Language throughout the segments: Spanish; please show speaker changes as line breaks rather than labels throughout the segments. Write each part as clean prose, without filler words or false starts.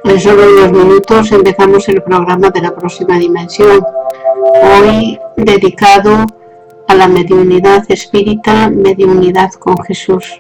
En solo unos minutos empezamos el programa de la próxima dimensión, hoy dedicado a la mediunidad espírita, mediunidad con Jesús.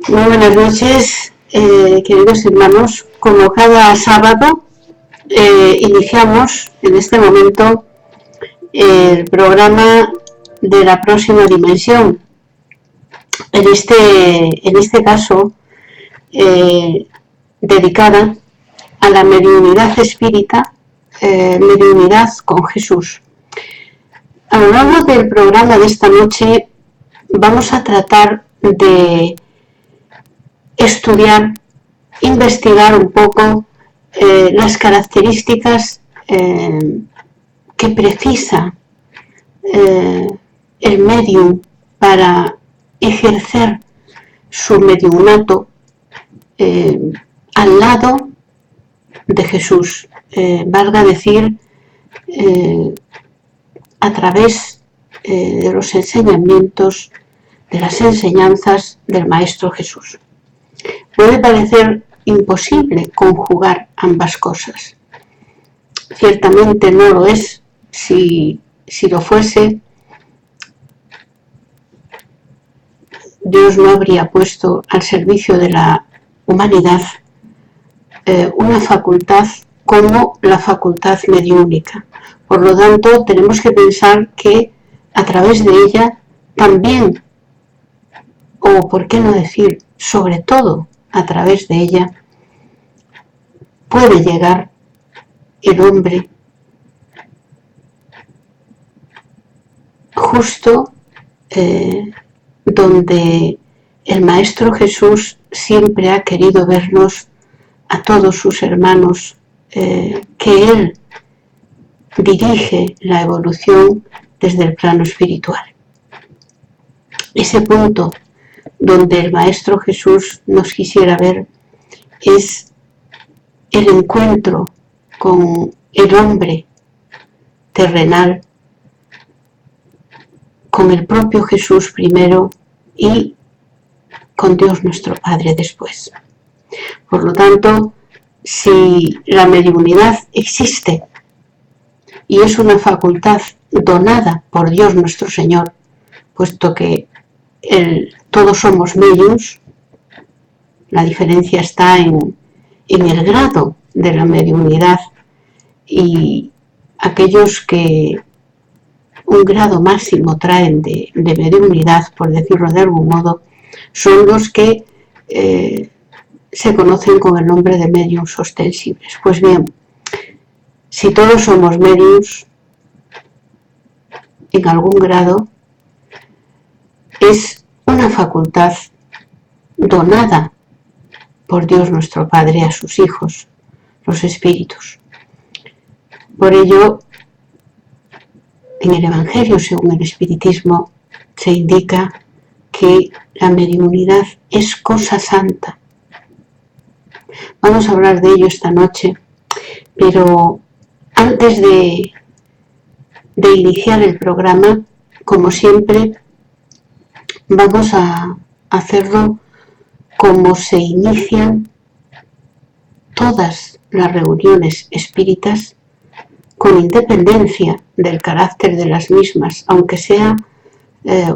Muy buenas noches, queridos hermanos. Como cada sábado, iniciamos en este momento el programa de la próxima dimensión. En este caso, dedicada a la mediunidad espírita, mediunidad con Jesús. A lo largo del programa de esta noche vamos a tratar de estudiar, investigar un poco las características que precisa el medium para ejercer su mediunato al lado de Jesús, valga decir, a través de los enseñamientos, de las enseñanzas del Maestro Jesús. Puede parecer imposible conjugar ambas cosas. Ciertamente no lo es. Si lo fuese, Dios no habría puesto al servicio de la humanidad una facultad como la facultad mediúnica. Por lo tanto, tenemos que pensar que a través de ella también, o por qué no decir, sobre todo a través de ella, puede llegar el hombre justo donde el Maestro Jesús siempre ha querido vernos a todos sus hermanos, que Él dirige la evolución desde el plano espiritual. Ese punto donde el Maestro Jesús nos quisiera ver es el encuentro con el hombre terrenal, con el propio Jesús primero y con Dios nuestro Padre después. Por lo tanto, si la mediunidad existe y es una facultad donada por Dios nuestro Señor, puesto que todos somos mediums, la diferencia está en el grado de la mediunidad, y aquellos que un grado máximo traen de mediunidad, por decirlo de algún modo, son los que se conocen con el nombre de mediums ostensibles. Pues bien, si todos somos mediums, en algún grado, es una facultad donada por Dios nuestro Padre a sus hijos, los espíritus. Por ello, en el Evangelio, según el Espiritismo, se indica que la mediunidad es cosa santa. Vamos a hablar de ello esta noche, pero antes de iniciar el programa, como siempre, vamos a hacerlo como se inician todas las reuniones espíritas, con independencia del carácter de las mismas, aunque sea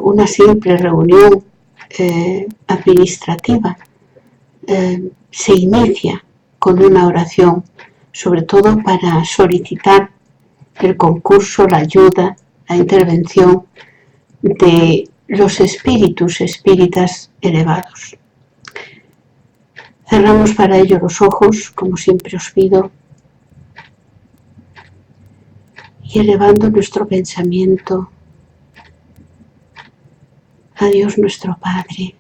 una simple reunión administrativa, se inicia con una oración, sobre todo para solicitar el concurso, la ayuda, la intervención de los espíritus espíritas elevados. Cerramos para ello los ojos, como siempre os pido, y elevando nuestro pensamiento a Dios nuestro Padre,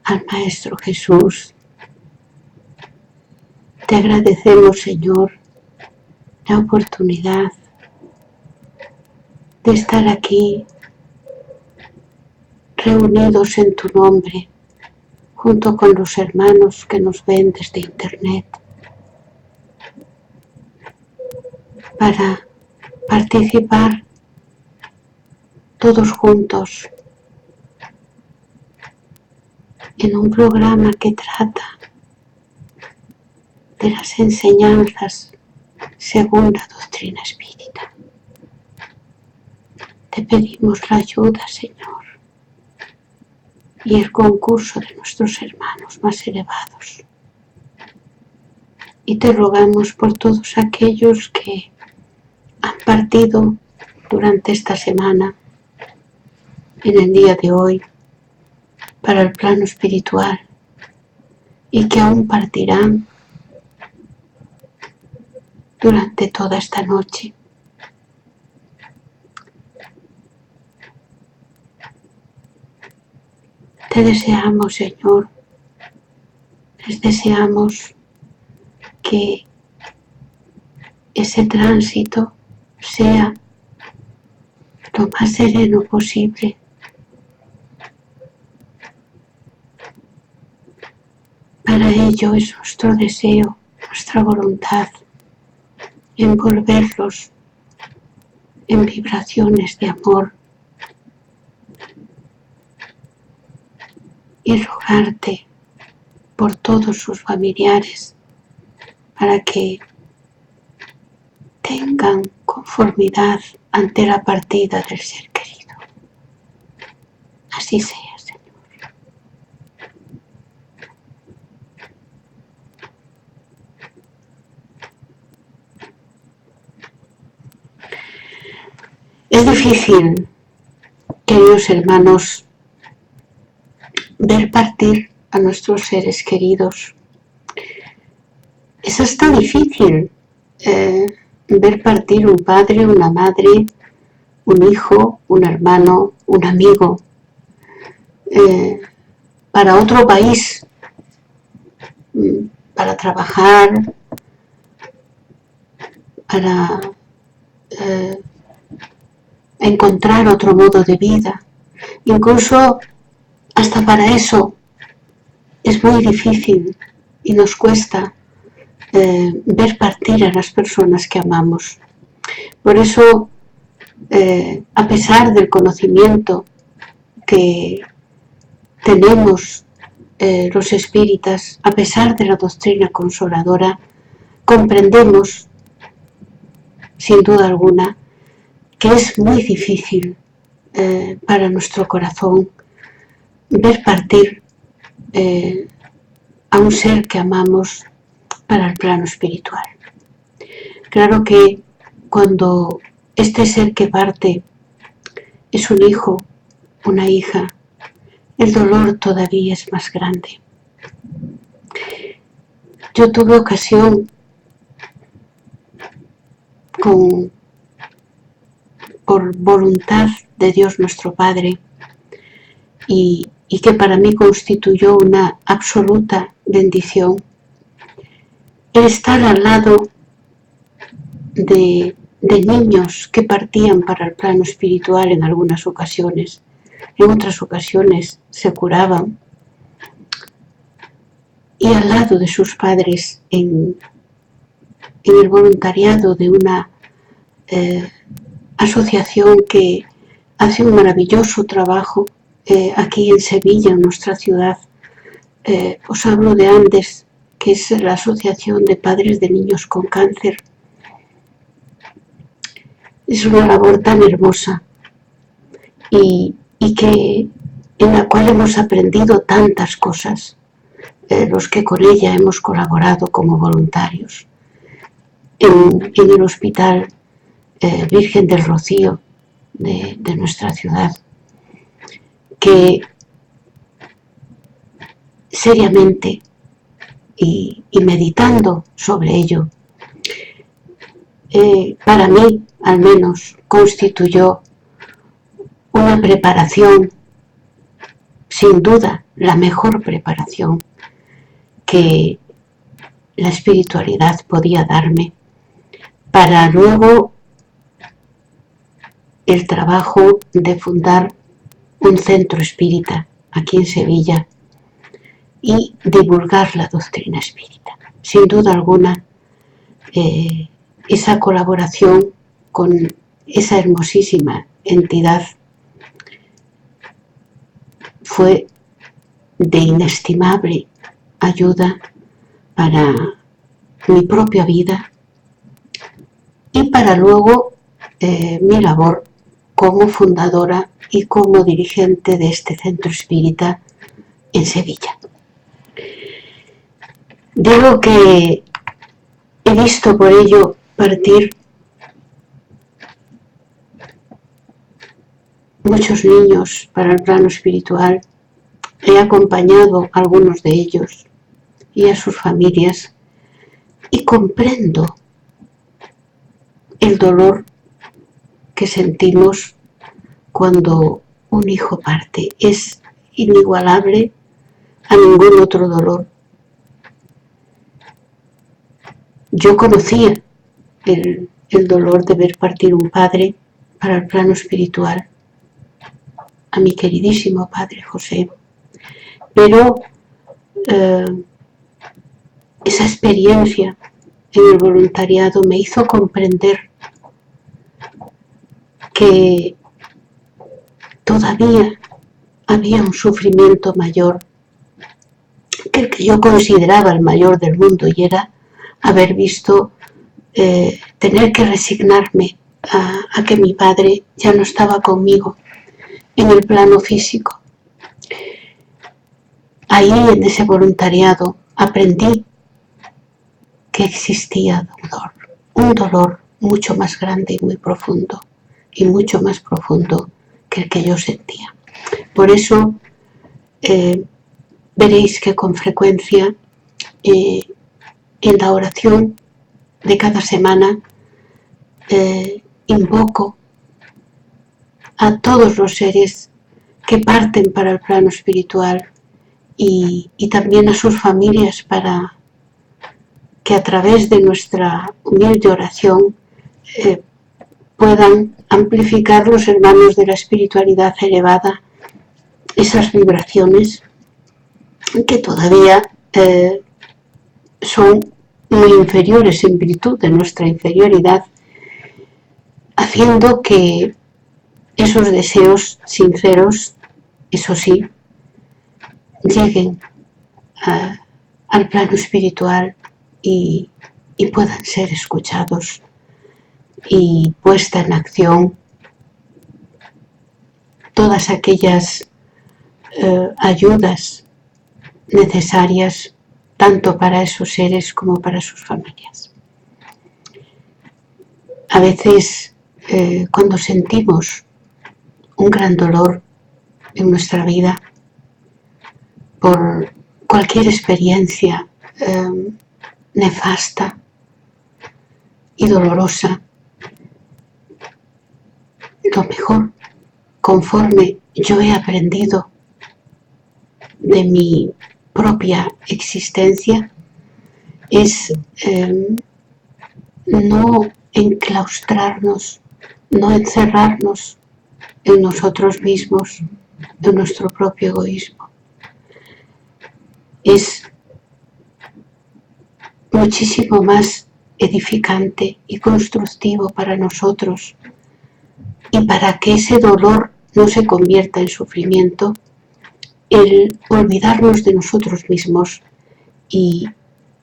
al Maestro Jesús. Te agradecemos, Señor, la oportunidad de estar aquí reunidos en tu nombre, junto con los hermanos que nos ven desde Internet, para participar todos juntos en un programa que trata de las enseñanzas según la doctrina espírita. Te pedimos la ayuda, Señor, y el concurso de nuestros hermanos más elevados. Y te rogamos por todos aquellos que han partido durante esta semana, en el día de hoy, para el plano espiritual, y que aún partirán durante toda esta noche. Te deseamos, Señor, les deseamos que ese tránsito sea lo más sereno posible. Para ello es nuestro deseo, nuestra voluntad, envolverlos en vibraciones de amor y rogarte por todos sus familiares para que tengan conformidad ante la partida del ser querido. Así sea, Señor. Es difícil, queridos hermanos, ver partir a nuestros seres queridos. Es hasta difícil ver partir un padre, una madre, un hijo, un hermano, un amigo, para otro país, para trabajar, para encontrar otro modo de vida. Incluso hasta para eso es muy difícil y nos cuesta ver partir a las personas que amamos. Por eso, a pesar del conocimiento que tenemos los espíritas, a pesar de la doctrina consoladora, comprendemos, sin duda alguna, que es muy difícil para nuestro corazón ver partir a un ser que amamos para el plano espiritual. Claro que cuando este ser que parte es un hijo, una hija, el dolor todavía es más grande. Yo tuve ocasión por voluntad de Dios nuestro Padre y que para mí constituyó una absoluta bendición, el estar al lado de niños que partían para el plano espiritual en algunas ocasiones, en otras ocasiones se curaban, y al lado de sus padres en el voluntariado de una asociación que hace un maravilloso trabajo aquí en Sevilla, en nuestra ciudad. Os hablo de Andes, que es la Asociación de Padres de Niños con Cáncer. Es una labor tan hermosa y que en la cual hemos aprendido tantas cosas, los que con ella hemos colaborado como voluntarios. En el Hospital Virgen del Rocío de nuestra ciudad, que seriamente y meditando sobre ello, para mí al menos constituyó una preparación, sin duda la mejor preparación que la espiritualidad podía darme para luego el trabajo de fundar un centro espírita aquí en Sevilla y divulgar la doctrina espírita. Sin duda alguna, esa colaboración con esa hermosísima entidad fue de inestimable ayuda para mi propia vida y para luego mi labor como fundadora y como dirigente de este centro espírita en Sevilla. Digo que he visto por ello partir muchos niños para el plano espiritual. He acompañado a algunos de ellos y a sus familias y comprendo el dolor que sentimos cuando un hijo parte. Es inigualable a ningún otro dolor. Yo conocía el dolor de ver partir un padre para el plano espiritual, a mi queridísimo padre José, pero esa experiencia en el voluntariado me hizo comprender que todavía había un sufrimiento mayor que el que yo consideraba el mayor del mundo, y era haber visto tener que resignarme a que mi padre ya no estaba conmigo en el plano físico. Ahí, en ese voluntariado, aprendí que existía un dolor mucho más grande y muy profundo, y mucho más profundo que el que yo sentía. Por eso veréis que con frecuencia en la oración de cada semana invoco a todos los seres que parten para el plano espiritual y también a sus familias, para que a través de nuestra humilde oración puedan amplificar los hermanos de la espiritualidad elevada esas vibraciones que todavía son muy inferiores en virtud de nuestra inferioridad, haciendo que esos deseos sinceros, eso sí, lleguen al plano espiritual y puedan ser escuchados y puesta en acción todas aquellas ayudas necesarias tanto para esos seres como para sus familias. A veces cuando sentimos un gran dolor en nuestra vida por cualquier experiencia nefasta y dolorosa, lo mejor, conforme yo he aprendido de mi propia existencia, es no enclaustrarnos, no encerrarnos en nosotros mismos, en nuestro propio egoísmo. Es muchísimo más edificante y constructivo para nosotros, y para que ese dolor no se convierta en sufrimiento, el olvidarnos de nosotros mismos y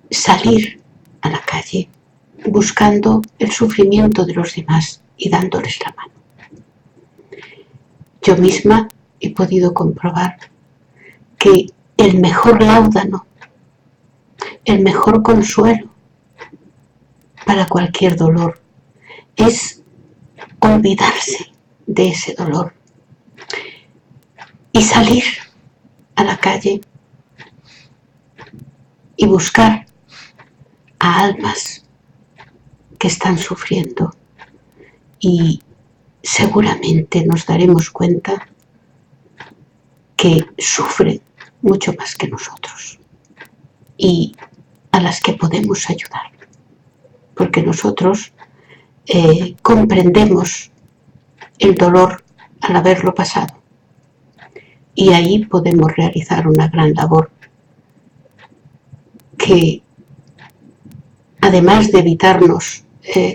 salir a la calle buscando el sufrimiento de los demás y dándoles la mano. Yo misma he podido comprobar que el mejor láudano, el mejor consuelo para cualquier dolor es olvidarse de ese dolor y salir a la calle y buscar a almas que están sufriendo, y seguramente nos daremos cuenta que sufren mucho más que nosotros y a las que podemos ayudar, porque nosotros comprendemos el dolor al haberlo pasado, y ahí podemos realizar una gran labor que, además de evitarnos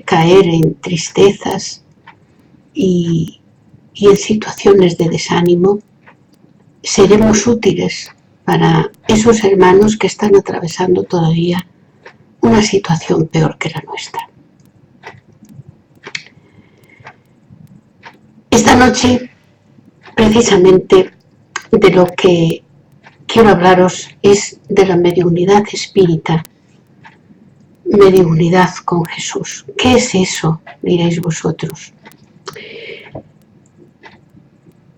caer en tristezas y en situaciones de desánimo, seremos útiles para esos hermanos que están atravesando todavía una situación peor que la nuestra. Esta noche, precisamente, de lo que quiero hablaros es de la mediunidad espírita, mediunidad con Jesús. ¿Qué es eso?, diréis vosotros.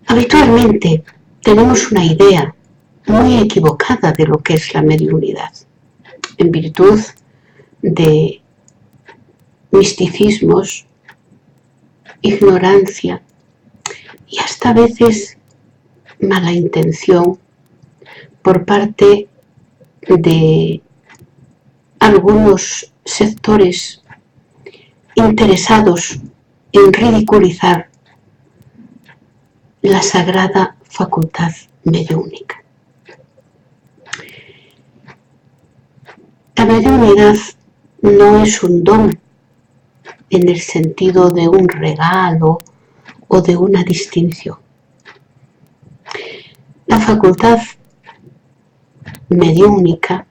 Habitualmente tenemos una idea muy equivocada de lo que es la mediunidad, en virtud de misticismos, ignorancia y hasta a veces mala intención por parte de algunos sectores interesados en ridiculizar la sagrada facultad mediúnica. La mediunidad no es un don en el sentido de un regalo o de una distinción. La facultad mediúnica,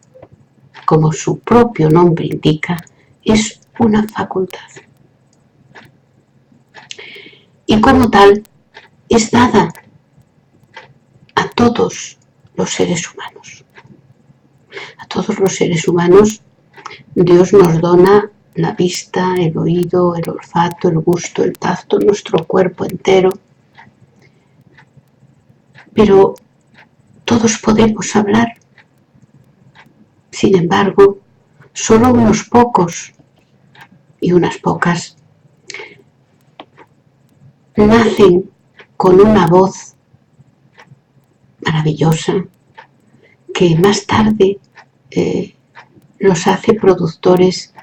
como su propio nombre indica, es una facultad. Y como tal, es dada a todos los seres humanos. A todos los seres humanos Dios nos dona la vista, el oído, el olfato, el gusto, el tacto, nuestro cuerpo entero. Pero todos podemos hablar. Sin embargo, solo unos pocos y unas pocas nacen con una voz maravillosa que más tarde los hace productores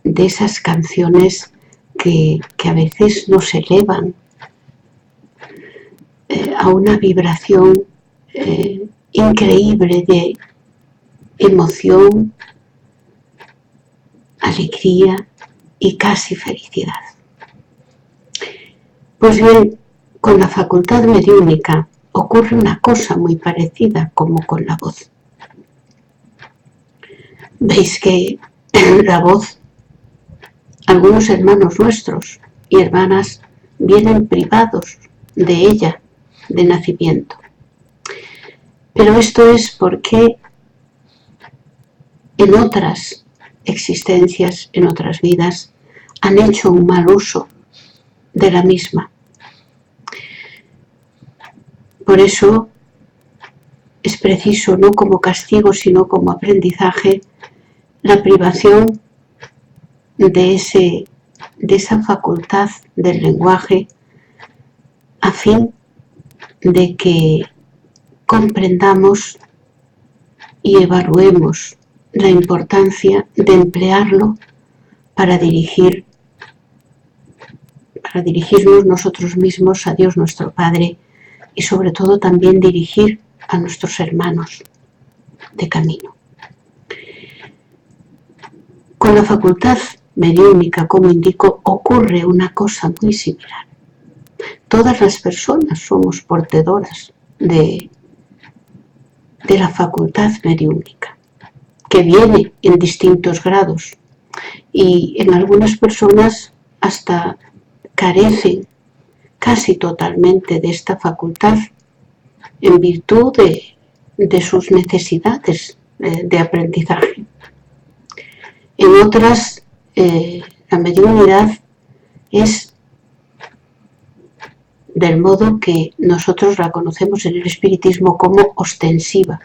de esas canciones que a veces nos elevan a una vibración increíble de emoción, alegría y casi felicidad. Pues bien, con la facultad mediúnica ocurre una cosa muy parecida como con la voz. veis que la voz, algunos hermanos nuestros y hermanas vienen privados de ella de nacimiento. Pero esto es porque en otras existencias, en otras vidas, han hecho un mal uso de la misma. Por eso es preciso, no como castigo, sino como aprendizaje, la privación de esa facultad del lenguaje, a fin de que comprendamos y evaluemos la importancia de emplearlo para dirigirnos nosotros mismos a Dios nuestro Padre y sobre todo también dirigir a nuestros hermanos de camino. Con la facultad mediúnica, como indico, ocurre una cosa muy similar. Todas las personas somos portadoras de la facultad mediúnica, que viene en distintos grados y en algunas personas hasta carecen casi totalmente de esta facultad en virtud de sus necesidades de aprendizaje. En otras, la mediunidad es del modo que nosotros la conocemos en el espiritismo como ostensiva.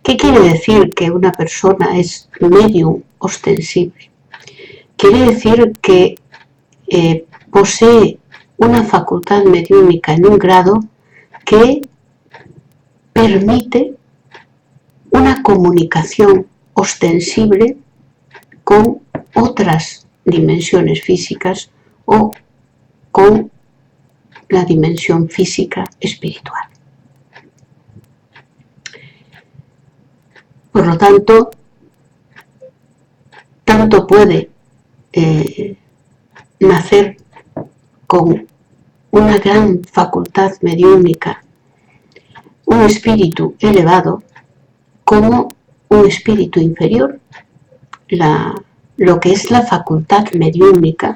¿Qué quiere decir que una persona es medium ostensible? Quiere decir que posee una facultad mediúnica en un grado que permite una comunicación ostensible con otras dimensiones físicas o con la dimensión física espiritual. Por lo tanto puede nacer con una gran facultad mediúnica un espíritu elevado como un espíritu inferior. Lo que es la facultad mediúnica,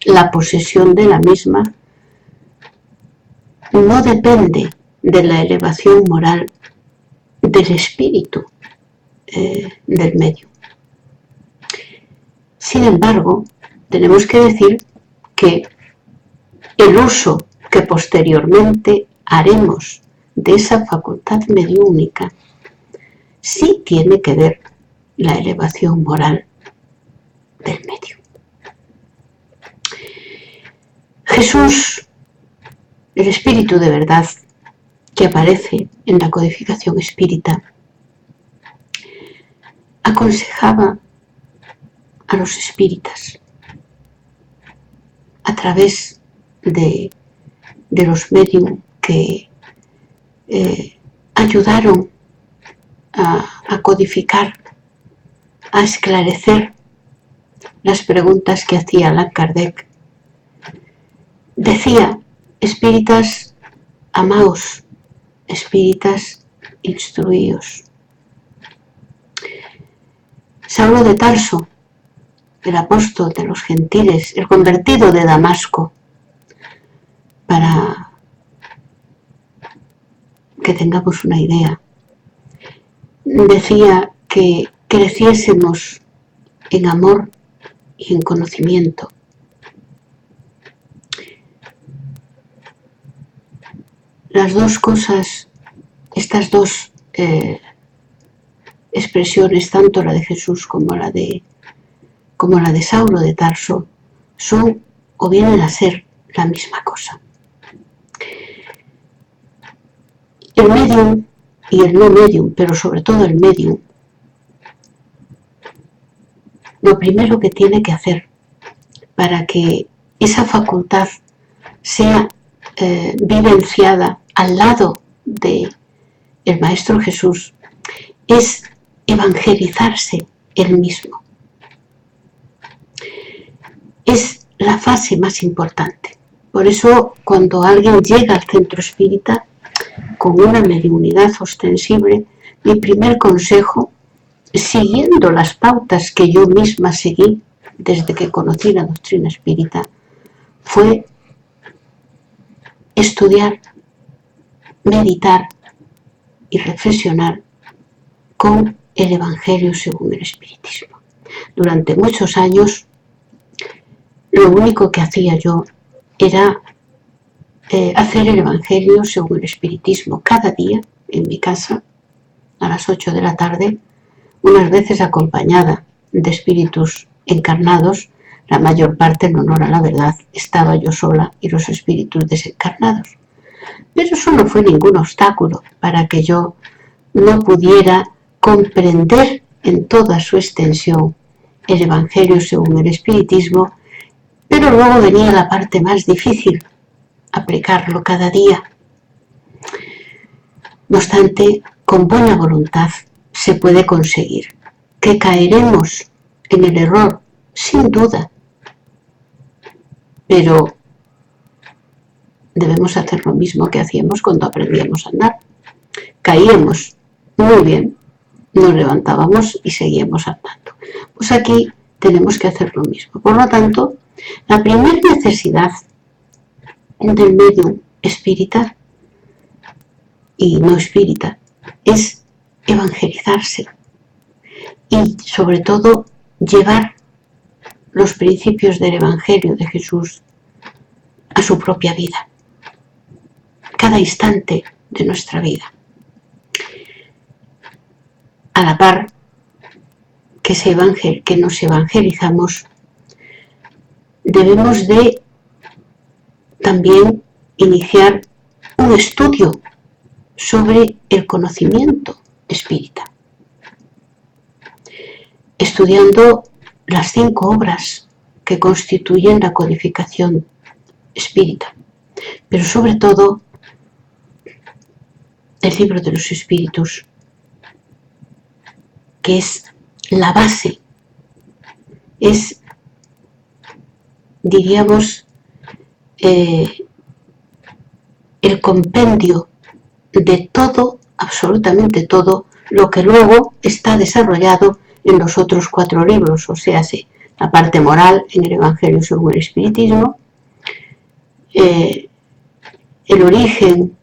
la posesión de la misma, no depende de la elevación moral del espíritu del medium. Sin embargo, tenemos que decir que el uso que posteriormente haremos de esa facultad mediúnica sí tiene que ver la elevación moral del medium. Jesús, el espíritu de verdad que aparece en la codificación espírita, aconsejaba a los espíritas a través de los medium que ayudaron a codificar, a esclarecer las preguntas que hacía Allan Kardec. Decía: espíritas, amaos, espíritas, instruíos. Saulo de Tarso, el apóstol de los gentiles, el convertido de Damasco, para que tengamos una idea, decía que creciésemos en amor y en conocimiento. Las dos cosas, estas dos expresiones, tanto la de Jesús como la de Saulo de Tarso, son o vienen a ser la misma cosa. El medium y el no medium, pero sobre todo el medium, lo primero que tiene que hacer para que esa facultad sea vivenciada al lado del Maestro Jesús es evangelizarse él mismo. Es la fase más importante. Por eso, cuando alguien llega al centro espírita con una mediunidad ostensible, mi primer consejo siguiendo las pautas que yo misma seguí desde que conocí la doctrina espírita, fue estudiar, meditar y reflexionar con el Evangelio según el Espiritismo. Durante muchos años, lo único que hacía yo era hacer el Evangelio según el Espiritismo cada día en mi casa a las 8 de la tarde, unas veces acompañada de espíritus encarnados, la mayor parte, en honor a la verdad, estaba yo sola y los espíritus desencarnados. Pero eso no fue ningún obstáculo para que yo no pudiera comprender en toda su extensión el Evangelio según el Espiritismo, pero luego venía la parte más difícil, aplicarlo cada día. No obstante, con buena voluntad se puede conseguir. Que caeremos en el error, sin duda, pero debemos hacer lo mismo que hacíamos cuando aprendíamos a andar. Caíamos, muy bien, nos levantábamos y seguíamos andando. Pues aquí tenemos que hacer lo mismo. Por lo tanto, la primera necesidad del medium espírita y no espírita es evangelizarse y sobre todo llevar los principios del Evangelio de Jesús a su propia vida, cada instante de nuestra vida. A la par que nos evangelizamos, debemos de también iniciar un estudio sobre el conocimiento espírita, estudiando las 5 obras que constituyen la codificación espírita, pero sobre todo el libro de los espíritus, que es la base, es, diríamos, el compendio de todo, absolutamente todo, lo que luego está desarrollado en los otros 4 libros, o sea, la parte moral en el Evangelio según el Espiritismo, el origen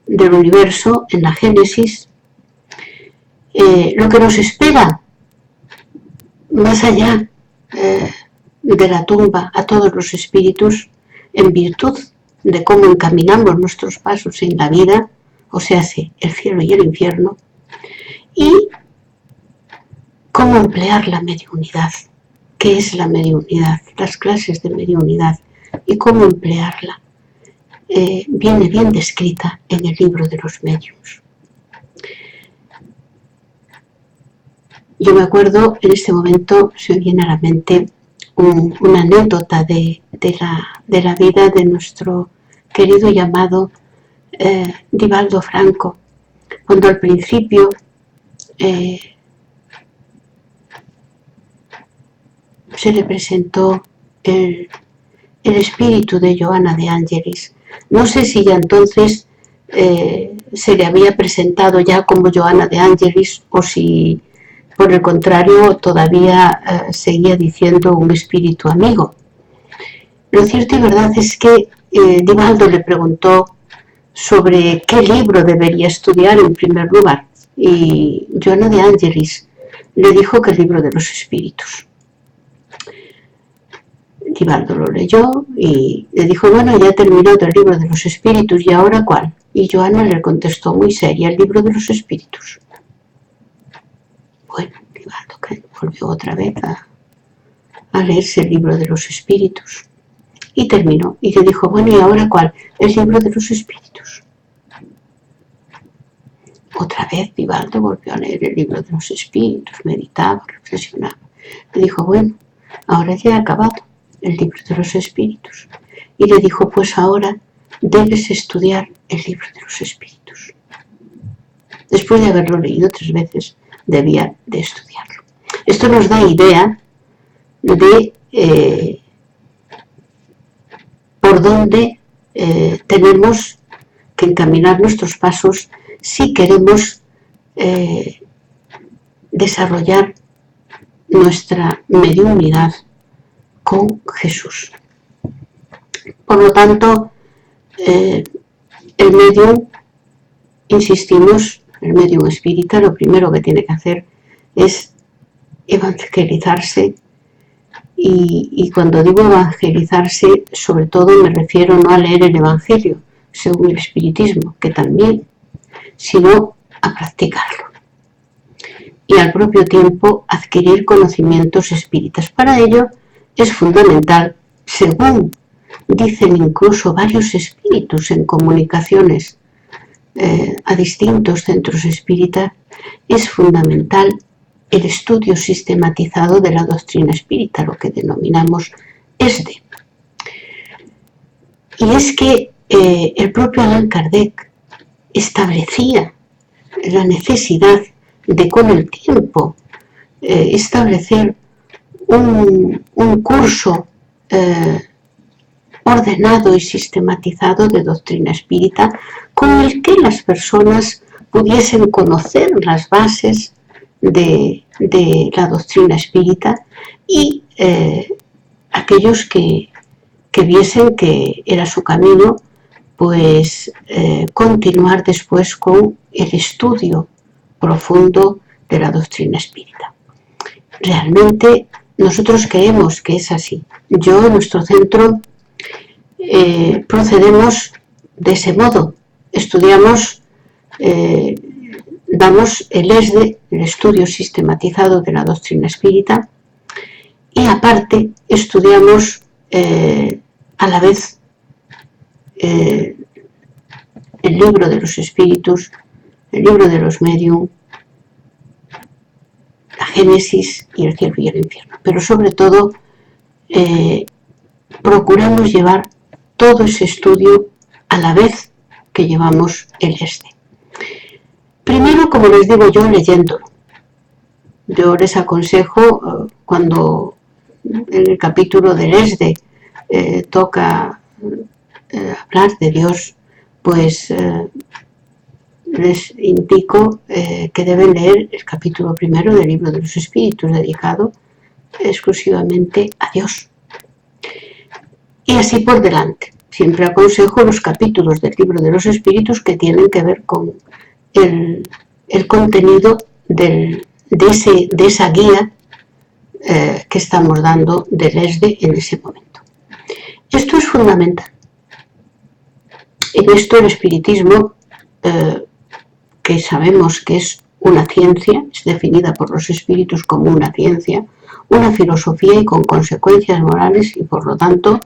del universo en la Génesis, lo que nos espera más allá de la tumba a todos los espíritus en virtud de cómo encaminamos nuestros pasos en la vida, o sea, el cielo y el infierno, y cómo emplear la mediunidad, qué es la mediunidad, las clases de mediunidad y cómo emplearla. Viene bien descrita en el libro de los mediums. Yo me acuerdo, en este momento se me viene a la mente una anécdota de la vida de nuestro querido y amado Divaldo Franco, cuando al principio se le presentó el espíritu de Joana de Angelis. No sé si ya entonces se le había presentado ya como Joana de Angelis o si por el contrario todavía seguía diciendo un espíritu amigo. Lo cierto y verdad es que Divaldo le preguntó sobre qué libro debería estudiar en primer lugar y Joana de Angelis le dijo que el libro de los espíritus. Divaldo lo leyó y le dijo, bueno, ya he terminado el libro de los espíritus, ¿y ahora cuál? Y Joana le contestó muy seria, el libro de los espíritus. Bueno, Divaldo volvió otra vez a leerse el libro de los espíritus y terminó. Y le dijo, bueno, ¿y ahora cuál? El libro de los espíritus. Otra vez Divaldo volvió a leer el libro de los espíritus, meditaba, reflexionaba. Le dijo, bueno, ahora ya he acabado el libro de los espíritus. Y le dijo, pues ahora debes estudiar el libro de los espíritus. Después de haberlo leído 3 veces, debía de estudiarlo. Esto nos da idea de por dónde tenemos que encaminar nuestros pasos si queremos desarrollar nuestra mediunidad con Jesús. Por lo tanto, el medium, insistimos, el medium espírita, lo primero que tiene que hacer es evangelizarse, y cuando digo evangelizarse, sobre todo me refiero no a leer el Evangelio, según el espiritismo, que también, sino a practicarlo. Y al propio tiempo adquirir conocimientos espíritas. Para ello es fundamental, según dicen incluso varios espíritus en comunicaciones a distintos centros espíritas, es fundamental el estudio sistematizado de la doctrina espírita, lo que denominamos ESDE. Y es que el propio Allan Kardec establecía la necesidad de, con el tiempo, establecer un curso ordenado y sistematizado de doctrina espírita, con el que las personas pudiesen conocer las bases de la doctrina espírita, y aquellos que viesen que era su camino, pues continuar después con el estudio profundo de la doctrina espírita. Realmente nosotros creemos que es así. Yo, en nuestro centro, procedemos de ese modo. Estudiamos, damos el ESDE, el estudio sistematizado de la doctrina espírita, y aparte estudiamos a la vez el libro de los espíritus, el libro de los médium, la Génesis y el cielo y el infierno. Pero sobre todo procuramos llevar todo ese estudio a la vez que llevamos el ESDE. Primero, como les digo yo, leyéndolo. Yo les aconsejo, cuando en el capítulo del ESDE toca hablar de Dios, pues les indico que deben leer el capítulo primero del libro de los espíritus, dedicado exclusivamente a Dios. Y así por delante. Siempre aconsejo los capítulos del libro de los espíritus que tienen que ver con el contenido de esa guía que estamos dando del ESDE en ese momento. Esto es fundamental. En esto el espiritismo, que sabemos que es una ciencia, es definida por los espíritus como una ciencia, una filosofía y con consecuencias morales, y por lo tanto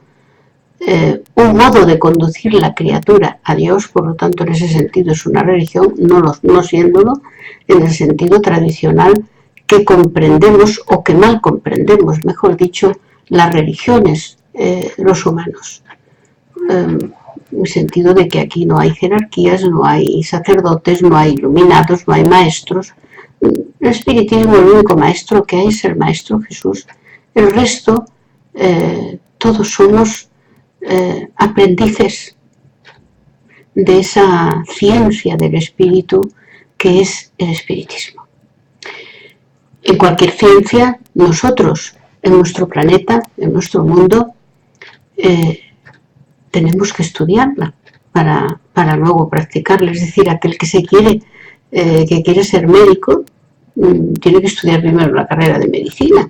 un modo de conducir la criatura a Dios. Por lo tanto, en ese sentido es una religión, no siéndolo en el sentido tradicional que comprendemos, o que mal comprendemos, mejor dicho, las religiones, los humanos. En el sentido de que aquí no hay jerarquías, no hay sacerdotes, no hay iluminados, no hay maestros. El espiritismo, el único maestro que hay es el Maestro Jesús. El resto, todos somos aprendices de esa ciencia del espíritu que es el espiritismo. En cualquier ciencia, nosotros, en nuestro planeta, en nuestro mundo, tenemos que estudiarla para luego practicarla. Es decir, aquel que quiere ser médico, tiene que estudiar primero la carrera de medicina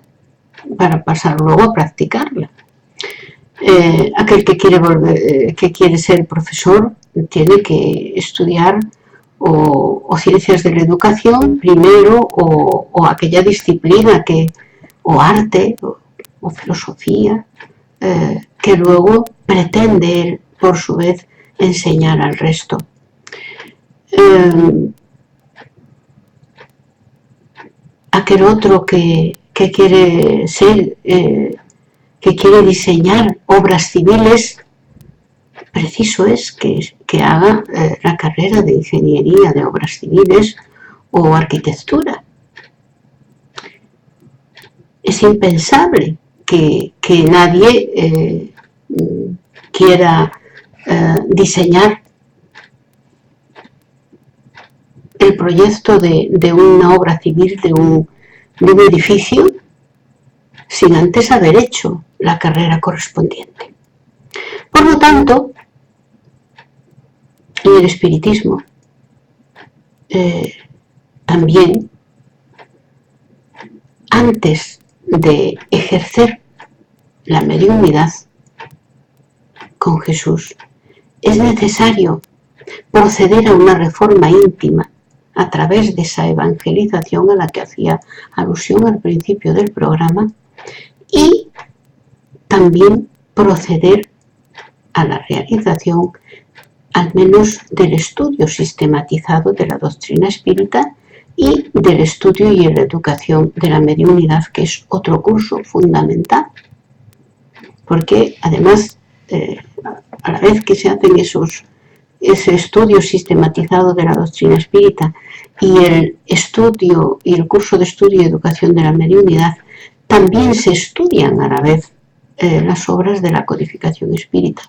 para pasar luego a practicarla. Aquel que quiere ser profesor tiene que estudiar o ciencias de la educación primero, o aquella disciplina o arte o filosofía que luego pretende por su vez enseñar al resto. Aquel otro que quiere ser, que quiere diseñar obras civiles, preciso es que haga la carrera de ingeniería de obras civiles o arquitectura. Es impensable que nadie quiera diseñar el proyecto de una obra civil, de un edificio, sin antes haber hecho la carrera correspondiente. Por lo tanto, en el espiritismo también, antes de ejercer la mediunidad con Jesús, es necesario proceder a una reforma íntima a través de esa evangelización a la que hacía alusión al principio del programa, y también proceder a la realización al menos del estudio sistematizado de la doctrina espírita y del estudio y la educación de la mediunidad, que es otro curso fundamental, porque además a la vez que se hacen ese estudio sistematizado de la doctrina espírita y el estudio y el curso de estudio y educación de la mediunidad, también se estudian a la vez las obras de la codificación espírita,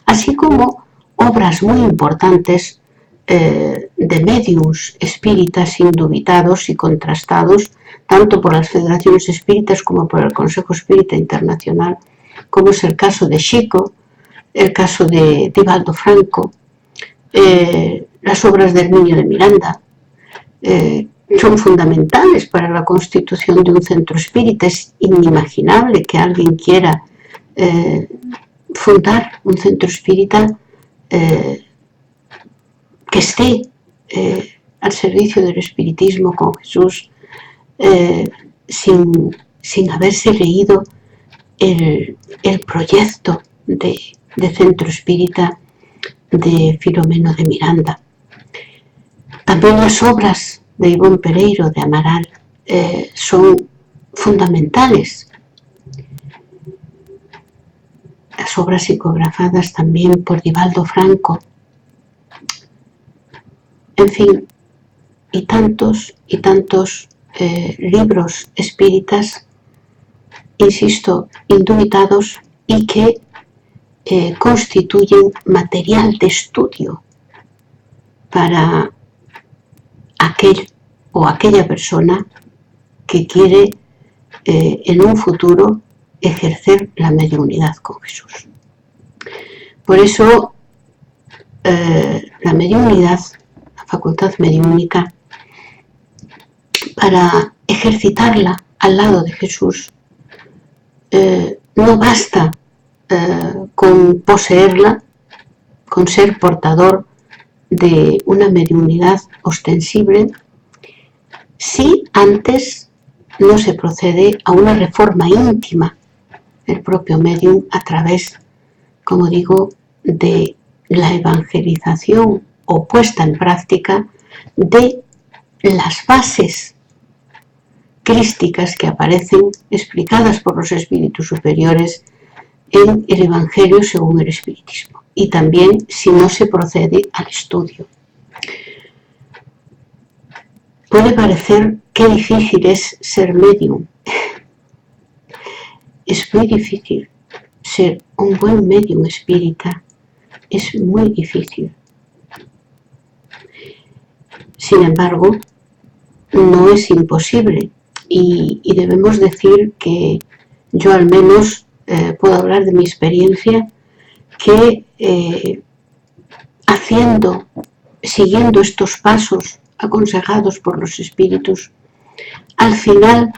así como obras muy importantes de mediums espíritas indubitados y contrastados tanto por las federaciones espíritas como por el Consejo Espírita Internacional, como es el caso de Chico, el caso de Divaldo Franco, las obras del Niño de Miranda. Son fundamentales para la constitución de un centro espírita. Es inimaginable que alguien quiera fundar un centro espírita que esté al servicio del espiritismo con Jesús, sin haberse leído el proyecto de centro espírita de Filomeno de Miranda. También las obras de Ivonne Pereiro, de Amaral, son fundamentales. Las obras psicografadas también por Divaldo Franco. En fin, y tantos libros espíritas, insisto, indubitados y que constituyen material de estudio para aquel o aquella persona que quiere en un futuro ejercer la mediunidad con Jesús. Por eso la mediunidad, la facultad mediúnica, para ejercitarla al lado de Jesús, no basta con poseerla, con ser portador de una mediunidad ostensible, si antes no se procede a una reforma íntima del propio medium a través, como digo, de la evangelización o puesta en práctica de las bases crísticas que aparecen explicadas por los espíritus superiores en el Evangelio según el espiritismo, y también si no se procede al estudio. Puede parecer qué difícil es ser medium. Es muy difícil ser un buen medium espírita, es muy difícil. Sin embargo, no es imposible, y debemos decir que yo al menos puedo hablar de mi experiencia, que siguiendo estos pasos aconsejados por los espíritus, al final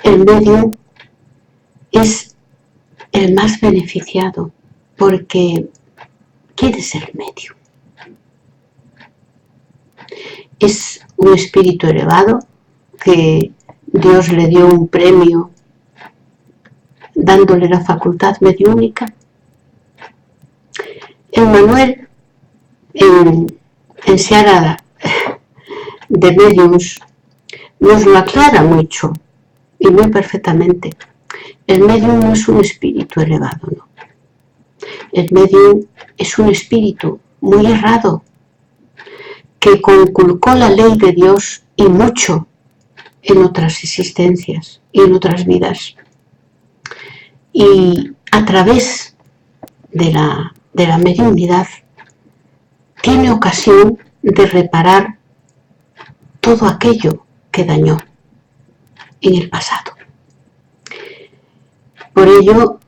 el medium es el más beneficiado, porque quiere ser medium. Es un espíritu elevado que Dios le dio un premio dándole la facultad mediúnica. Emmanuel, en Seara de Mediums, nos lo aclara mucho y muy perfectamente. El medium no es un espíritu elevado, no. El medium es un espíritu muy errado que conculcó la ley de Dios y mucho en otras existencias y en otras vidas. Y a través de la mediunidad tiene ocasión de reparar todo aquello que dañó en el pasado. Por ello,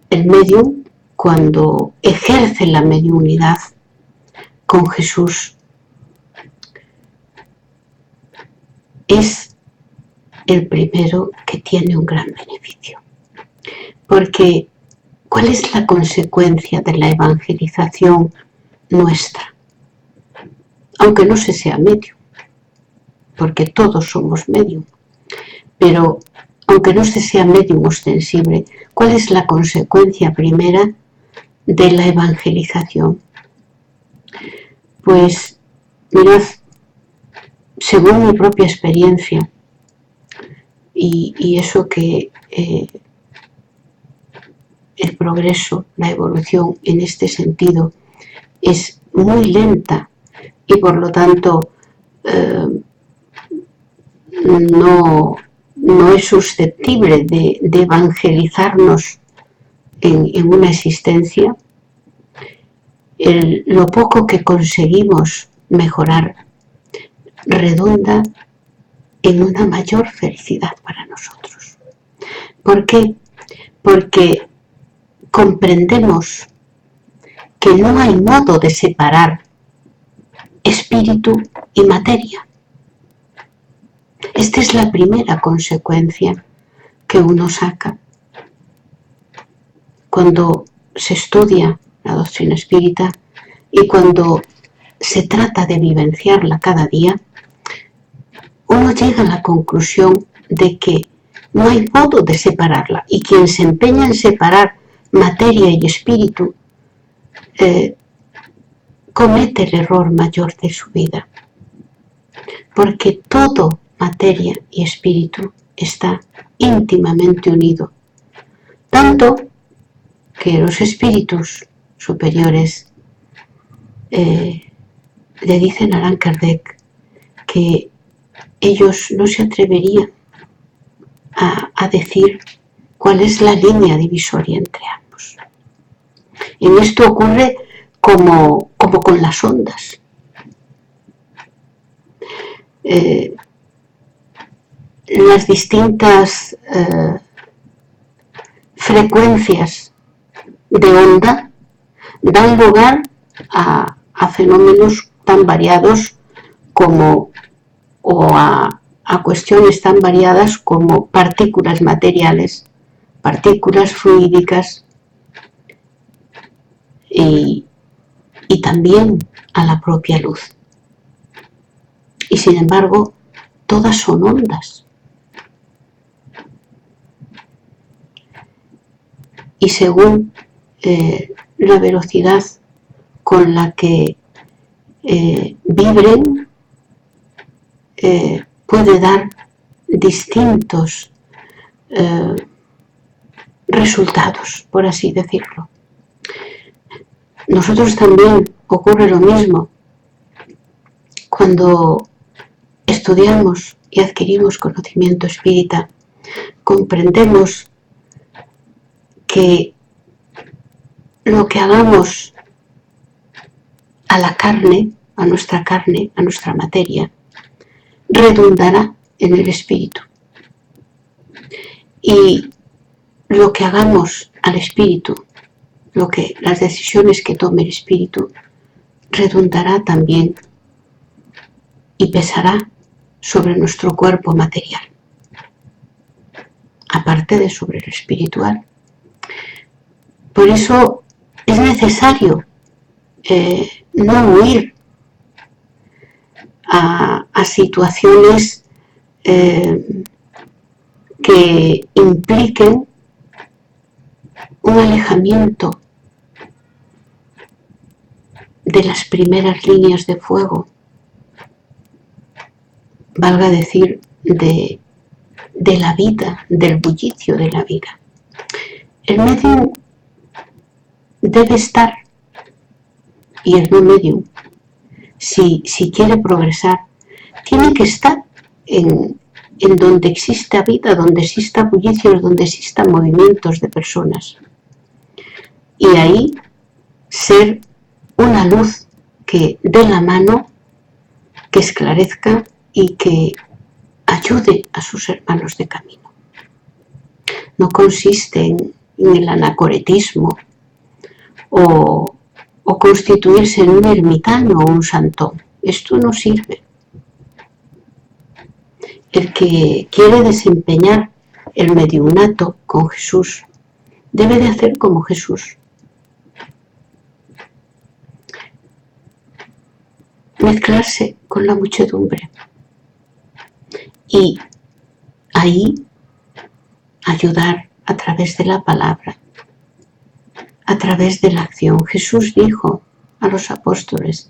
el medium, cuando ejerce la mediunidad con Jesús, es el primero que tiene un gran beneficio. Porque, ¿cuál es la consecuencia de la evangelización nuestra? Aunque no se sea medium, porque todos somos medium, pero aunque no se sea medium ostensible, ¿cuál es la consecuencia primera de la evangelización? Pues, mirad, según mi propia experiencia, y eso que el progreso, la evolución en este sentido es muy lenta y por lo tanto no es susceptible de evangelizarnos en una existencia, lo poco que conseguimos mejorar redunda en una mayor felicidad para nosotros. ¿Por qué? Porque comprendemos que no hay modo de separar espíritu y materia. Esta es la primera consecuencia que uno saca cuando se estudia la doctrina espírita y cuando se trata de vivenciarla cada día. Uno llega a la conclusión de que no hay modo de separarla, y quien se empeña en separar materia y espíritu comete el error mayor de su vida, porque todo, materia y espíritu, está íntimamente unido, tanto que los espíritus superiores le dicen a Allan Kardec que ellos no se atreverían a decir cuál es la línea divisoria entre ambos. En esto ocurre como con las ondas. Las distintas frecuencias de onda dan lugar a fenómenos tan variados como, o a cuestiones tan variadas como partículas materiales, partículas fluídicas y también a la propia luz. Y sin embargo, todas son ondas. Y según la velocidad con la que vibren, puede dar distintos resultados, por así decirlo. Nosotros también ocurre lo mismo cuando estudiamos y adquirimos conocimiento espírita. Comprendemos que lo que hagamos a la carne, a nuestra materia, redundará en el espíritu. Y lo que hagamos al espíritu, las decisiones que tome el espíritu, redundará también y pesará sobre nuestro cuerpo material, aparte de sobre el espiritual. Por eso es necesario no huir a situaciones que impliquen un alejamiento de las primeras líneas de fuego, valga decir, de la vida, del bullicio de la vida. El medium debe estar, y el no medium, si quiere progresar, tiene que estar en donde exista vida, donde exista bullicios, donde existan movimientos de personas. Y ahí ser una luz que dé la mano, que esclarezca y que ayude a sus hermanos de camino. No consiste en el anacoretismo o constituirse en un ermitaño o un santón. Esto no sirve. El que quiere desempeñar el mediunato con Jesús debe de hacer como Jesús. Mezclarse con la muchedumbre y ahí ayudar a través de la palabra, a través de la acción. Jesús dijo a los apóstoles,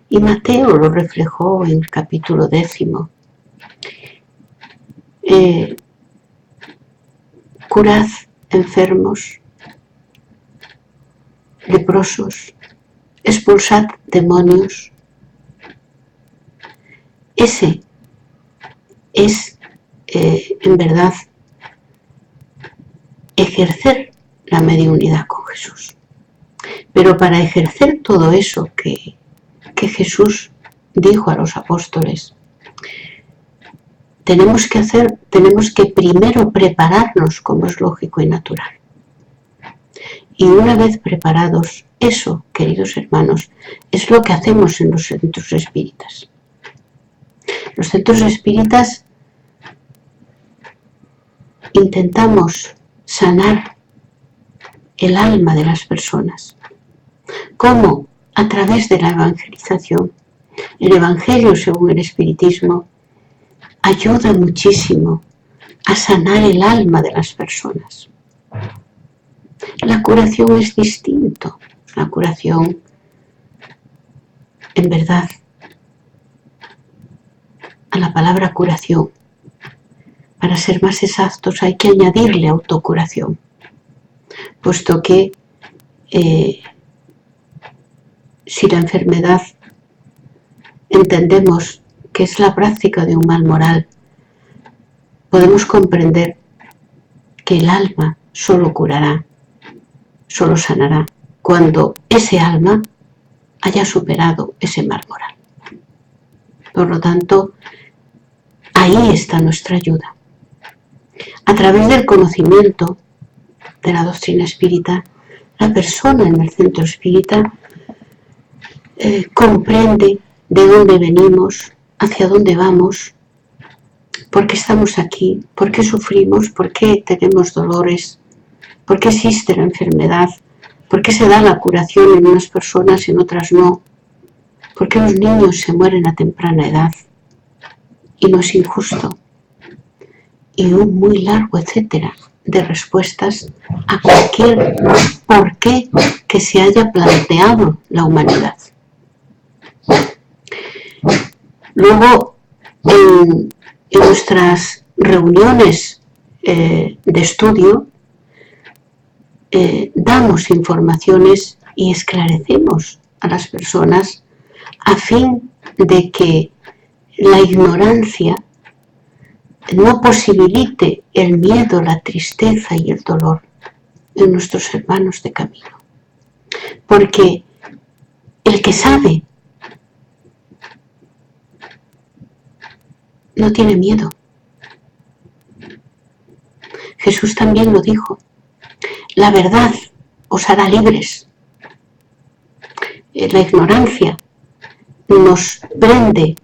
y Mateo lo reflejó en el capítulo 10, curad enfermos, leprosos, expulsad demonios. Ese es, en verdad, ejercer la mediunidad con Jesús. Pero para ejercer todo eso que Jesús dijo a los apóstoles, tenemos que primero prepararnos como es lógico y natural. Y una vez preparados, eso, queridos hermanos, es lo que hacemos en los centros espíritas. Los centros espíritas intentamos sanar el alma de las personas. ¿Cómo? A través de la evangelización. El Evangelio, según el espiritismo, ayuda muchísimo a sanar el alma de las personas. La curación es distinto. La curación, en verdad, a la palabra curación, para ser más exactos, hay que añadirle autocuración, puesto que si la enfermedad entendemos que es la práctica de un mal moral, podemos comprender que el alma solo curará, solo sanará, cuando ese alma haya superado ese mal moral. Por lo tanto, ahí está nuestra ayuda. A través del conocimiento de la doctrina espírita, la persona en el centro espírita comprende de dónde venimos, hacia dónde vamos, por qué estamos aquí, por qué sufrimos, por qué tenemos dolores, por qué existe la enfermedad, por qué se da la curación en unas personas y en otras no, por qué los niños se mueren a temprana edad y no es injusto, y un muy largo etcétera de respuestas a cualquier por qué que se haya planteado la humanidad. Luego, en nuestras reuniones de estudio, damos informaciones y esclarecemos a las personas a fin de que la ignorancia no posibilite el miedo, la tristeza y el dolor en nuestros hermanos de camino. Porque el que sabe no tiene miedo. Jesús también lo dijo. La verdad os hará libres. La ignorancia nos prende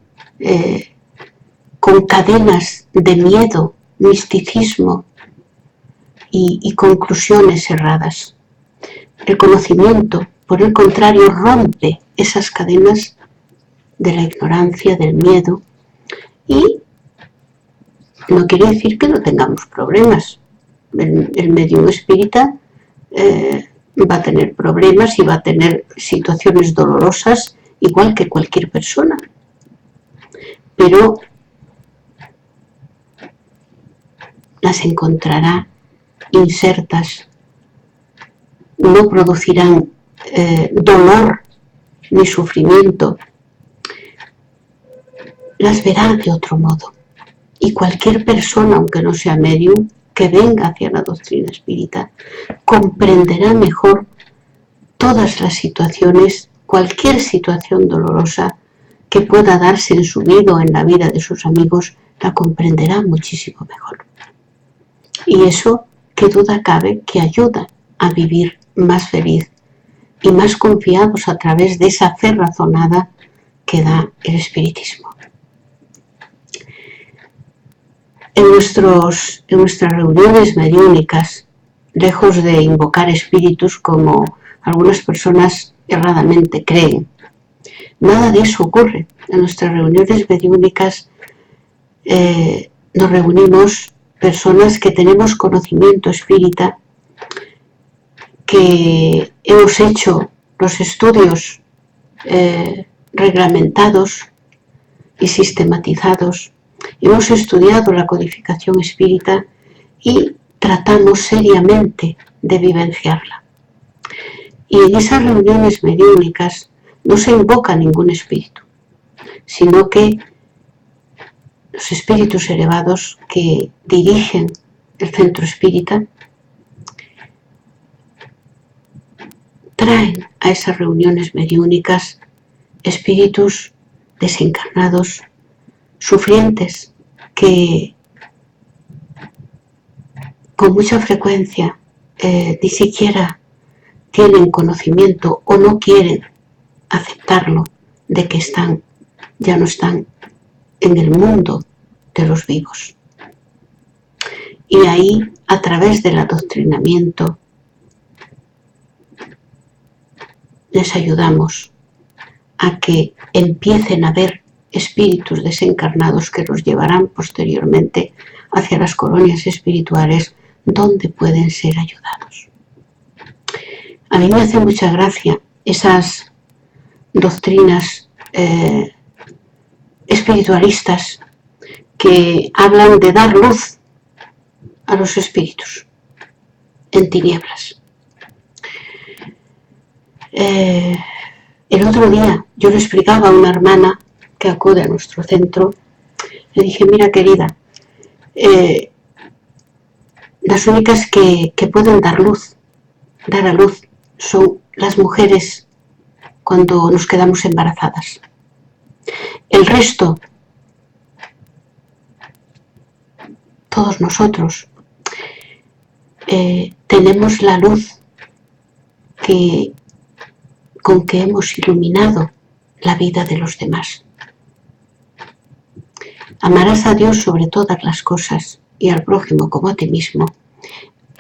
con cadenas de miedo, misticismo y conclusiones erradas. El conocimiento, por el contrario, rompe esas cadenas de la ignorancia, del miedo, y no quiere decir que no tengamos problemas. El medium espírita va a tener problemas y va a tener situaciones dolorosas igual que cualquier persona. Pero las encontrará insertas, no producirán dolor ni sufrimiento, las verá de otro modo. Y cualquier persona, aunque no sea medium, que venga hacia la doctrina espírita, comprenderá mejor todas las situaciones, cualquier situación dolorosa que pueda darse en su vida o en la vida de sus amigos, la comprenderá muchísimo mejor. Y eso, qué duda cabe, que ayuda a vivir más feliz y más confiados a través de esa fe razonada que da el espiritismo. En nuestras reuniones mediúnicas, lejos de invocar espíritus como algunas personas erradamente creen, nada de eso ocurre. En nuestras reuniones mediúnicas nos reunimos personas que tenemos conocimiento espírita, que hemos hecho los estudios reglamentados y sistematizados, hemos estudiado la codificación espírita y tratamos seriamente de vivenciarla. Y en esas reuniones mediúnicas no se invoca ningún espíritu, sino que los espíritus elevados que dirigen el centro espírita traen a esas reuniones mediúnicas espíritus desencarnados, sufrientes, que con mucha frecuencia ni siquiera tienen conocimiento o no quieren aceptarlo de que ya no están en el mundo de los vivos. Y ahí, a través del adoctrinamiento, les ayudamos a que empiecen a ver espíritus desencarnados que los llevarán posteriormente hacia las colonias espirituales donde pueden ser ayudados. A mí me hace mucha gracia esas doctrinas espiritualistas que hablan de dar luz a los espíritus en tinieblas. El otro día yo le explicaba a una hermana que acude a nuestro centro, le dije, mira querida, las únicas que pueden dar a luz, son las mujeres cuando nos quedamos embarazadas. El resto, todos nosotros, tenemos la luz con que hemos iluminado la vida de los demás. Amarás a Dios sobre todas las cosas y al prójimo como a ti mismo.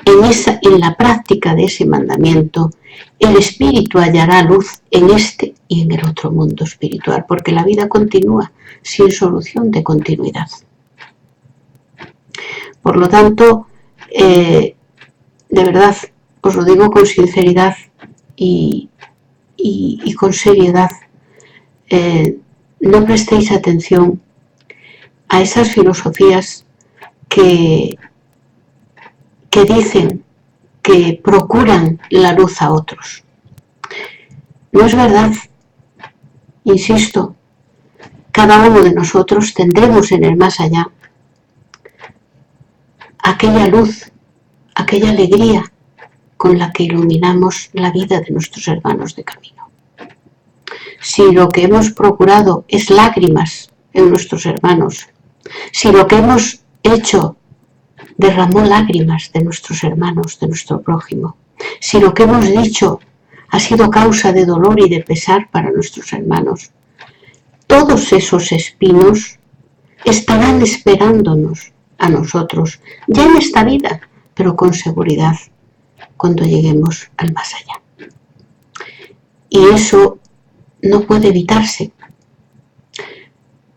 En la práctica de ese mandamiento, el espíritu hallará luz en este y en el otro mundo espiritual, porque la vida continúa sin solución de continuidad. Por lo tanto, de verdad, os lo digo con sinceridad y con seriedad, no prestéis atención a esas filosofías que dicen que procuran la luz a otros. No es verdad, insisto, cada uno de nosotros tendremos en el más allá aquella luz, aquella alegría con la que iluminamos la vida de nuestros hermanos de camino. Si lo que hemos procurado es lágrimas en nuestros hermanos, si lo que hemos hecho derramó lágrimas de nuestros hermanos, de nuestro prójimo, si lo que hemos dicho ha sido causa de dolor y de pesar para nuestros hermanos, todos esos espinos estarán esperándonos a nosotros, ya en esta vida, pero con seguridad cuando lleguemos al más allá. Y eso no puede evitarse.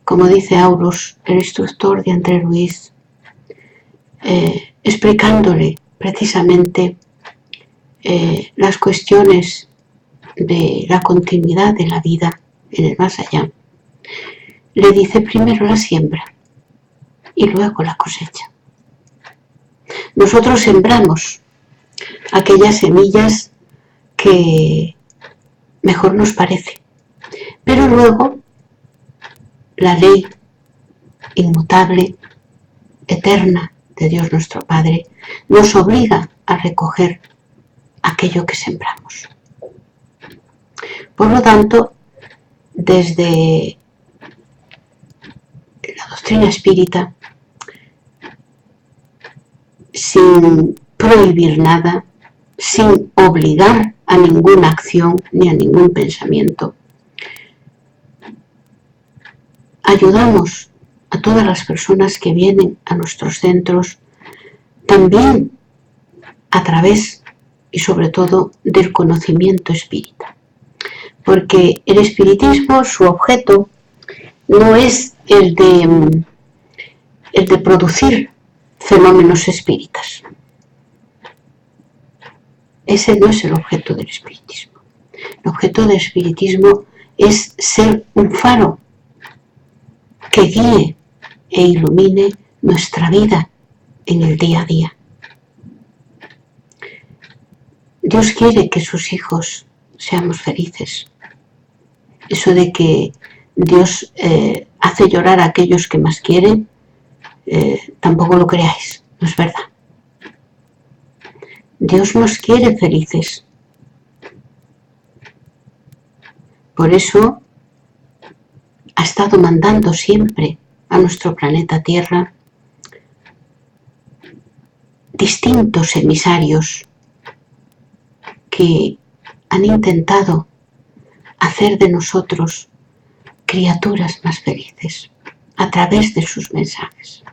Como dice Aurus, el instructor de André Luis, explicándole precisamente las cuestiones de la continuidad de la vida en el más allá, le dice primero la siembra y luego la cosecha. Nosotros sembramos aquellas semillas que mejor nos parece, pero luego la ley inmutable, eterna de Dios nuestro Padre nos obliga a recoger aquello que sembramos. Por lo tanto, desde doctrina espírita, sin prohibir nada, sin obligar a ninguna acción ni a ningún pensamiento. Ayudamos a todas las personas que vienen a nuestros centros, también a través y sobre todo del conocimiento espírita. Porque el espiritismo, su objeto, no es el de producir fenómenos espíritas. Ese no es el objeto del espiritismo. El objeto del espiritismo es ser un faro que guíe e ilumine nuestra vida en el día a día. Dios quiere que sus hijos seamos felices. Eso de que Dios hace llorar a aquellos que más quieren, tampoco lo creáis, no es verdad. Dios nos quiere felices. Por eso ha estado mandando siempre a nuestro planeta Tierra distintos emisarios que han intentado hacer de nosotros criaturas más felices a través de sus mensajes.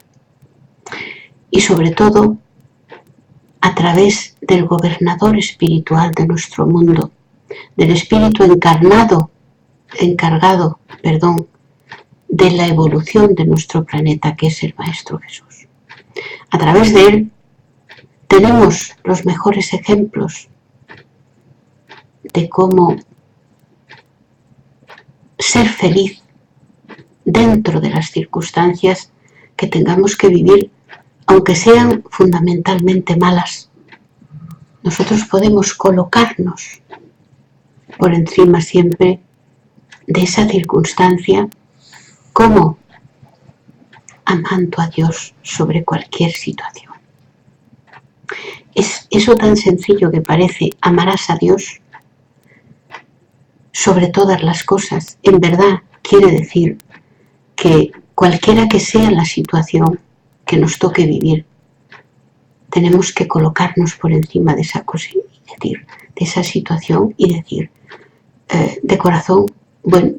Y sobre todo a través del gobernador espiritual de nuestro mundo, del espíritu encargado de la evolución de nuestro planeta, que es el Maestro Jesús. A través de él tenemos los mejores ejemplos de cómo ser feliz dentro de las circunstancias que tengamos que vivir, aunque sean fundamentalmente malas. Nosotros podemos colocarnos por encima siempre de esa circunstancia, como amando a Dios sobre cualquier situación. Es eso tan sencillo que parece: amarás a Dios sobre todas las cosas. En verdad quiere decir que cualquiera que sea la situación que nos toque vivir, tenemos que colocarnos por encima de esa cosa y decir, de esa situación, y decir de corazón: bueno,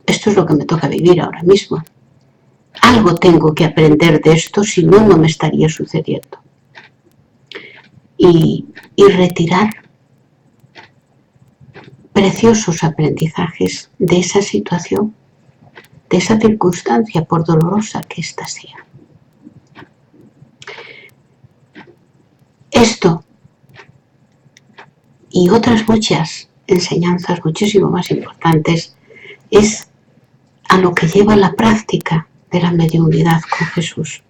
esto es lo que me toca vivir ahora mismo. Algo tengo que aprender de esto, si no, no me estaría sucediendo. Y retirar preciosos aprendizajes de esa situación, de esa circunstancia, por dolorosa que ésta sea. Esto y otras muchas enseñanzas muchísimo más importantes es a lo que lleva la práctica de la mediunidad con Jesús.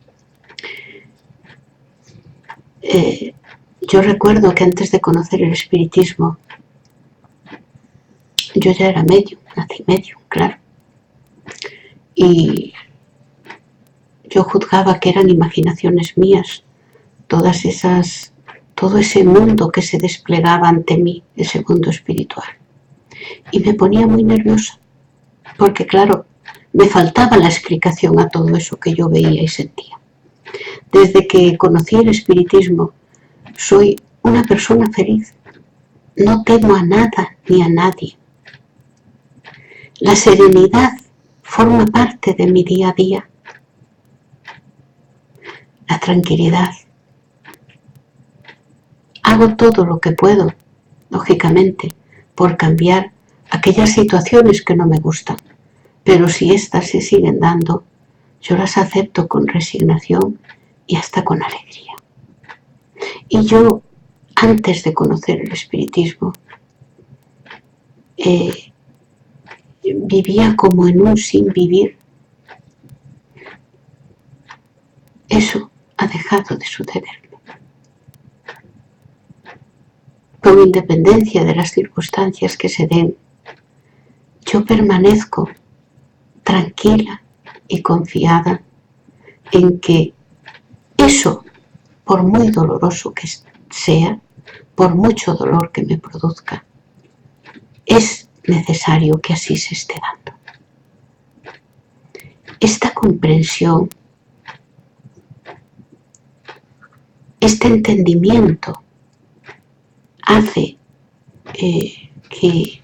Yo recuerdo que antes de conocer el espiritismo, yo ya era medium, nací medium, claro. Y yo juzgaba que eran imaginaciones mías, todo ese mundo que se desplegaba ante mí, ese mundo espiritual. Y me ponía muy nerviosa, porque claro, me faltaba la explicación a todo eso que yo veía y sentía. Desde que conocí el espiritismo, soy una persona feliz. No temo a nada ni a nadie. La serenidad forma parte de mi día a día. La tranquilidad. Hago todo lo que puedo, lógicamente, por cambiar aquellas situaciones que no me gustan. Pero si éstas se siguen dando, yo las acepto con resignación y hasta con alegría. Y yo, antes de conocer el espiritismo, vivía como en un sin vivir. Eso ha dejado de sucederme. Con independencia de las circunstancias que se den, yo permanezco tranquila y confiada en que eso, por muy doloroso que sea, por mucho dolor que me produzca, es necesario que así se esté dando. esta comprensión, este entendimiento hace que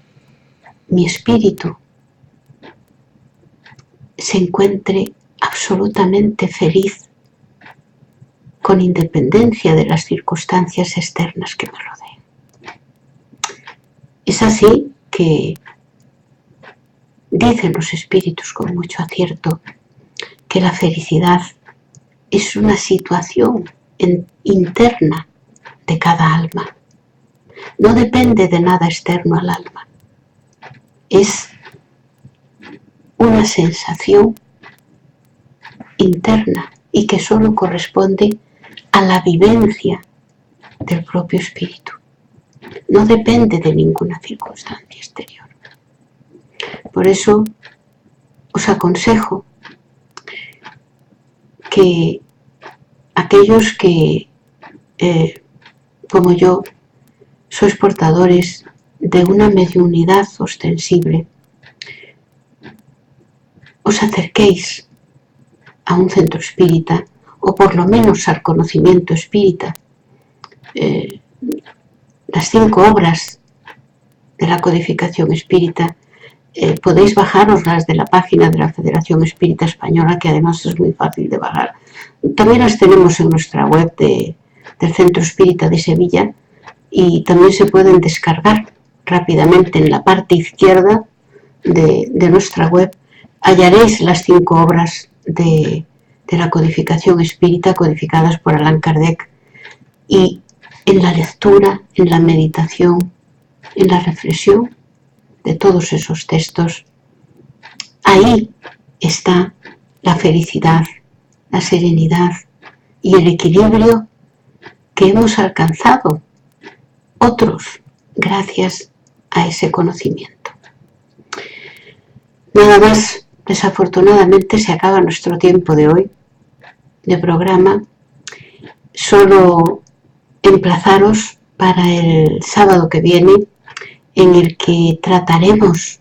mi espíritu se encuentre absolutamente feliz con independencia de las circunstancias externas que me rodean. Es así que dicen los espíritus con mucho acierto que la felicidad es una situación interna de cada alma. No depende de nada externo al alma. Es una sensación interna y que solo corresponde a la vivencia del propio espíritu. No depende de ninguna circunstancia exterior. Por eso os aconsejo que aquellos que, como yo, sois portadores de una mediunidad ostensible, os acerquéis a un centro espírita, o por lo menos al conocimiento espírita. Las 5 obras de la codificación espírita, podéis bajaroslas de la página de la Federación Espírita Española, que además es muy fácil de bajar. También las tenemos en nuestra web del Centro Espírita de Sevilla, y también se pueden descargar rápidamente. En la parte izquierda de nuestra web hallaréis las 5 obras de la codificación espírita codificadas por Allan Kardec, y en la lectura, en la meditación, en la reflexión de todos esos textos, ahí está la felicidad, la serenidad y el equilibrio que hemos alcanzado otros gracias a ese conocimiento. Nada más, desafortunadamente se acaba nuestro tiempo de hoy de programa. Solo emplazaros para el sábado que viene, en el que trataremos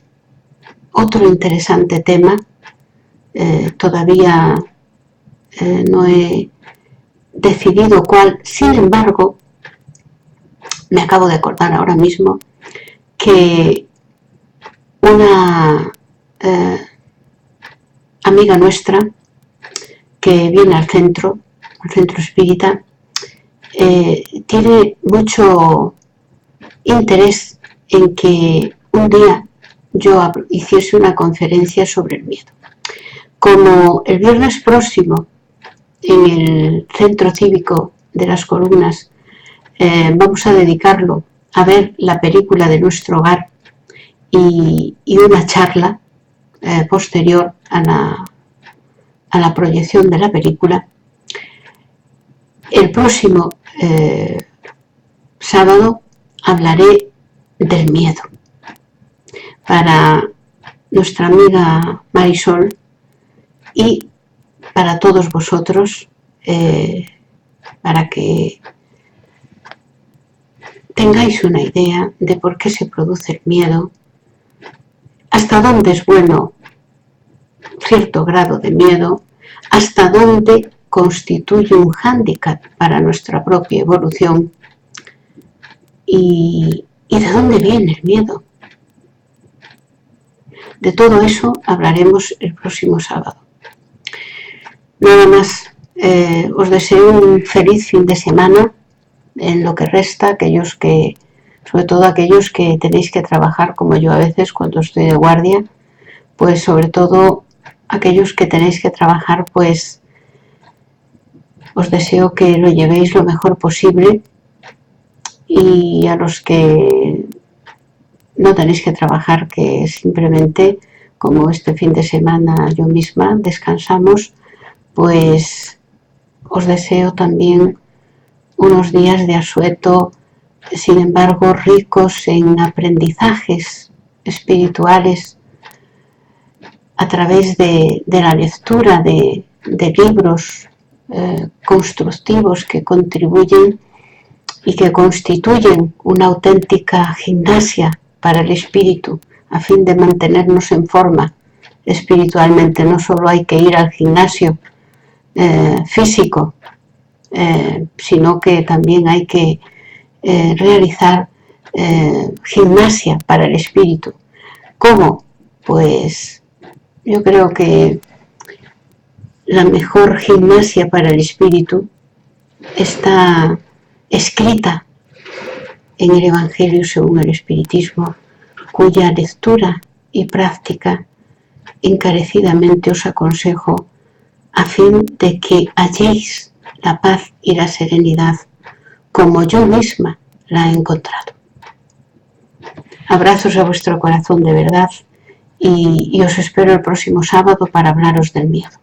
otro interesante tema. Todavía no he decidido cuál. Sin embargo, me acabo de acordar ahora mismo que una amiga nuestra que viene al centro espírita, tiene mucho interés en que un día yo hiciese una conferencia sobre el miedo. Como el viernes próximo en el Centro Cívico de las Columnas vamos a dedicarlo a ver la película de Nuestro Hogar, y una charla posterior a la proyección de la película, el próximo sábado hablaré del miedo para nuestra amiga Marisol y para todos vosotros, para que tengáis una idea de por qué se produce el miedo, hasta dónde es bueno cierto grado de miedo, hasta dónde constituye un hándicap para nuestra propia evolución, y de dónde viene el miedo. De todo eso hablaremos el próximo sábado. Nada más, os deseo un feliz fin de semana en lo que resta, sobre todo aquellos que tenéis que trabajar como yo a veces cuando estoy de guardia, pues sobre todo aquellos que tenéis que trabajar, pues os deseo que lo llevéis lo mejor posible, y a los que no tenéis que trabajar, que simplemente, como este fin de semana yo misma descansamos, pues os deseo también unos días de asueto, sin embargo ricos en aprendizajes espirituales a través de la lectura de libros constructivos que contribuyen y que constituyen una auténtica gimnasia para el espíritu, a fin de mantenernos en forma espiritualmente. No solo hay que ir al gimnasio físico, sino que también hay que realizar gimnasia para el espíritu. ¿Cómo? Pues yo creo que la mejor gimnasia para el espíritu está escrita en el Evangelio según el Espiritismo, cuya lectura y práctica encarecidamente os aconsejo a fin de que halléis la paz y la serenidad como yo misma la he encontrado. Abrazos a vuestro corazón de verdad y os espero el próximo sábado para hablaros del miedo.